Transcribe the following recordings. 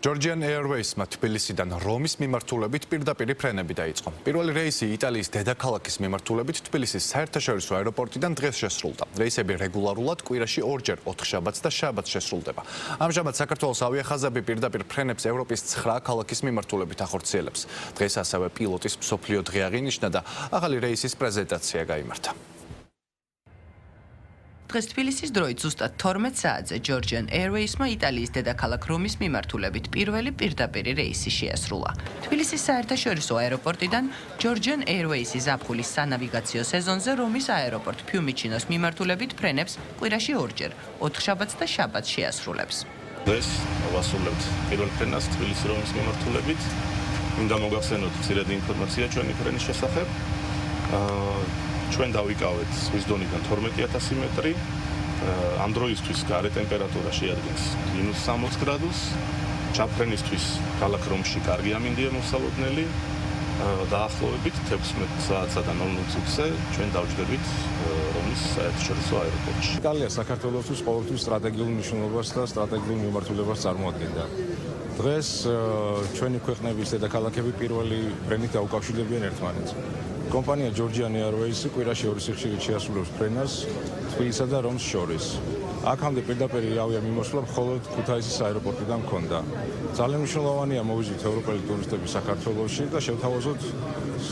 Georgian Airways-მა თბილისიდან რომის მიმართულებით პირდაპირი ფრენები დაიწყო. პირველი რეისი იტალიის დედაქალაქის მიმართულებით თბილისის საერთაშორისო აეროპორტიდან დღეს შესრულდა. რეისები რეგულარულად კვირაში ორჯერ 4 შაბათს და შაბათს შესრულდება. ამჟამად საქართველოს ავიახაზები პირდაპირ ფრენებს ევროპის 9 ქალაქის მიმართულებით ახორციელებს. დღეს ასევე პილოტის მსოფლიო დღე აღინიშნა და ახალი რეისის პრეზენტაცია გაიმართა. დღეს თბილისის დროით ზუსტად 12 საათზე Georgian Airways-მა იტალიის დედაქალაქ რომის მიმართულებით პირველი პირდაპირი რეისი შეასრულა. თბილისის საერთაშორისო აეროპორტიდან Georgian Airways-ის ზაფხულის სანავიგაციო სეზონზე რომის აეროპორტ ფიუმიჩინოს მიმართულებით ფრენებს კვირაში ორჯერ 4 შაბათს და შაბათს შეასრულებს. დღეს ვასრულებთ პირველ ფრენას თბილისის რომის მიმართულებით. მინდა მოგახსენოთ მცირედი ინფორმაცია ჩვენი ფრენის შესახებ. ჩვენ დავიკავეთ ზღვის დონიდან 12000 მეტრი. ამ დროისთვის გარე ტემპერატურა შეადგენს -60 გრადუსს. ჩაფრენისთვის ქალაქ რომში კარგი ამინდია მოსალოდნელი. დაახლოებით 16 საათსა და 00 წუთზე ჩვენ დავჯდებით რომის საერთაშორისო აეროპორტში. იტალია საქართველოსთვის ყოველთვის სტრატეგიულ მნიშვნელობას და სტრატეგიულ მიმართულებას წარმოადგენდა. დღეს ჩვენი ქვეყნების დედაქალაქები პირველი ფრენით დაუკავშირდებიან ერთმანეთს. კომპანია Georgian Airways კვირაში 2 სიხშირით შეასრულებს ფრენას თბილისსა და რომს შორის. აქამდე პირდაპირი ავიამიმოსვლა მხოლოდ ქუთაისის აეროპორტიდან ჰქონდა. ძალიან მნიშვნელოვანია მოვიზით ევროპელი ტურისტები საქართველოში და შევთავაზოთ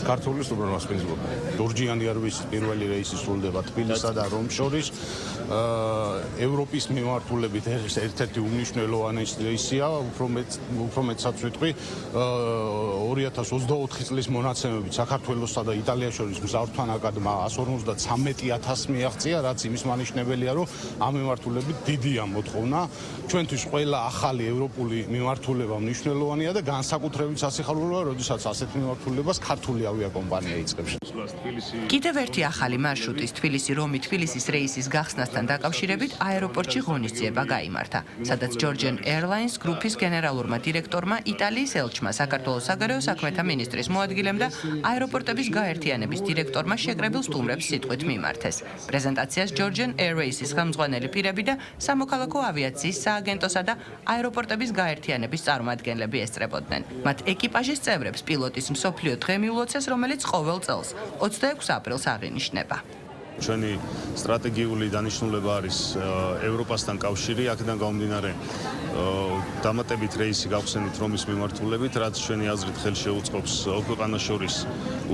ქართული სტუმრობა მასპინძლობები. Georgian Airways-ის პირველი რეისი სრულდება თბილისსა და რომს შორის. ევროპის მიმართულებით ეს ერთ-ერთი უმნიშვნელოვანესი რეისია, უფრო მეტსაც ვიტყვი 2024 წლის მონაცემებით საქართველოსსა და იტალიას შორის მგზავრთან აკადმა 153,000 მიაღწია, რაც იმის მანიშნებელია, რომ ამ მიმართულებით დიდია მოთხოვნა. ჩვენთვის ყველა ახალი ევროპული მიმართულება მნიშვნელოვანია და განსაკუთრებით სასიხარულოა, როდესაც ასეთ მიმართულებას ქართული ავიაკომპანია იწყებს. კიდევ ერთი ახალი მარშრუტის თბილისი-რომი-თბილისის რეისის გახსნასთან დაკავშირებით აეროპორტში ღონისძიება გაიმართა, სადაც Georgian Airlines გრუპის გენერალურმა დირექტორმა იტალიის ელჩმა საქართველოს საგარეო საქმეთა მინისტრის მოადგილემ და აეროპორტების გაერთიანების დირექტორმა შეკრებილ სტუმრებს სიტყვით მიმართეს. პრეზენტაციას Georgian Airways-ის ხელმძღვანელი პირები და სამოქალაქო ავიაციის სააგენტოსა და აეროპორტების გაერთიანების წარმომადგენლები ესწრებოდნენ. მათ ეკიპაჟის წევრებს პილოტის მსოფლიო დღე მიულოცეს, რომელიც ყოველ წელს 26 აპრილს აღინიშნება. ჩვენი სტრატეგიული დანიშნულება არის ევროპასთან კავშირი, აქედან გამომდინარე დამატებით რეისი გავხსენით რომის მიმართულებით, რაც ჩვენი აზრით ხელს შეუწყობს ქვეყანას შორის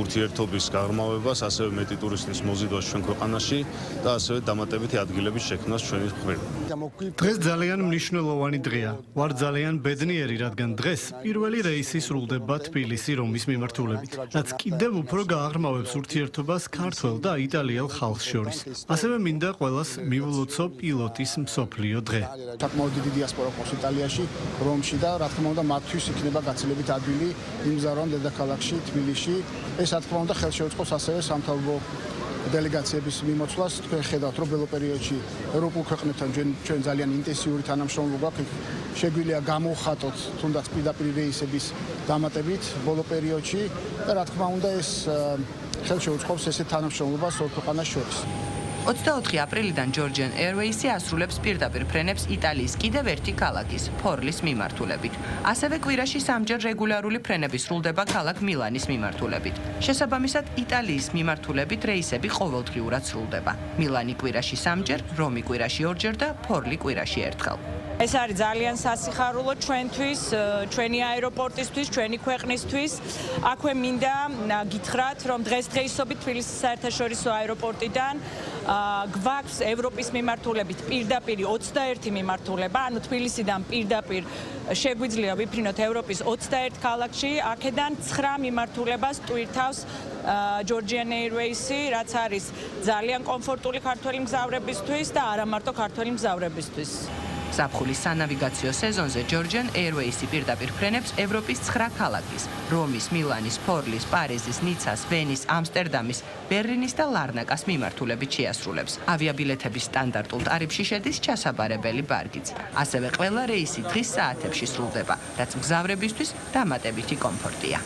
ურთიერთობის გაღრმავებას, ასევე მეტი ტურისტის მოზიდვას ჩვენ ქვეყანაში და ასევე დამატებითი ადგილების შექმნას ჩვენი მხრივ. დღეს ძალიან მნიშვნელოვანი დღეა. ვარ ძალიან ბედნიერი, რადგან დღეს პირველი რეისი სრულდება თბილისი-რომის მიმართულებით, რაც კიდევ უფრო გააღრმავებს ურთიერთობას ქართველ და იტალიელ ხალხს შორის. ასევე მინდა ყველას მივულოცო პილოტის მსოფლიო დღე. საკმაოდ დიდი დიასპორა ყავს იტალიაში, რომში და რა თქმა უნდა მათთვის იქნება გაცილებით ადვილი იმგზავრონ დედაქალაქში, თბილისში. ეს რა თქმა უნდა ხელს შეუწყობს ასევე სამთავრობო დელეგაციების მიმოცვლას. თქვენ ხედავთ, რომ ბოლო პერიოდში ევროპულ ქვეყნებთან ჩვენ ძალიან ინტენსიური თანამშრომლობა გვაქვს. შეგვიძლია გამოვხატოთ თუნდაც პირდაპირი რეისების დამატებით ბოლო პერიოდში და რა თქმა უნდა ეს ხელს შეუწყობს ესეთ თანამშრომლობას ორ ქვეყანას შორის. 24 აპრილიდან Georgian Airways-ი ასრულებს პირდაპირ ფრენებს იტალიის კიდევ ერთი ქალაქის, ფორლის მიმართულებით. ასევე კვირაში 3ჯერ რეგულარული ფრენები სრულდება ქალაქ მილანის მიმართულებით. შესაბამისად, იტალიის მიმართულებით რეისები ყოველდღიურად სრულდება. მილანი კვირაში 3ჯერ, რომი კვირაში 2ჯერ და ფორლი კვირაში 1-ხელ. ეს არის ძალიან სასიხარულო ჩვენთვის, ჩვენი აეროპორტისთვის, ჩვენი ქვეყნისთვის. აქვე მინდა გითხრათ, რომ დღესდღეობით თბილისის საერთაშორისო აეროპორტიდან გვაქვს ევროპის მიმართულებით პირდაპირი 21 მიმართულება, ანუ თბილისიდან პირდაპირ შეგვიძლია ვიფრინოთ ევროპის 21 ქალაქში, აქედან 9 მიმართულებას ტვირთავს Georgian Airways-ი, რაც არის ძალიან კომფორტული ქართველი მგზავრებისთვის და არა მარტო ქართველი მგზავრებისთვის. ზაფხულის სანავიგაციო სეზონზე Georgian Airways-ი პირდაპირ ფრენებს ევროპის 9 ქალაქის, რომის, მილანის, ფორლის, პარიზის, ნიცას, ვენის, ამსტერდამის, ბერლინის და ლარნაკას მიმართულებით შეასრულებს. ავიაბილეთების სტანდარტულ ტარიფში შედის ჩასაბარებელი ბარგიც. ასევე ყველა რეისი დღის საათებში სრულდება, რაც მგზავრებისთვის დამატებითი კომფორტია.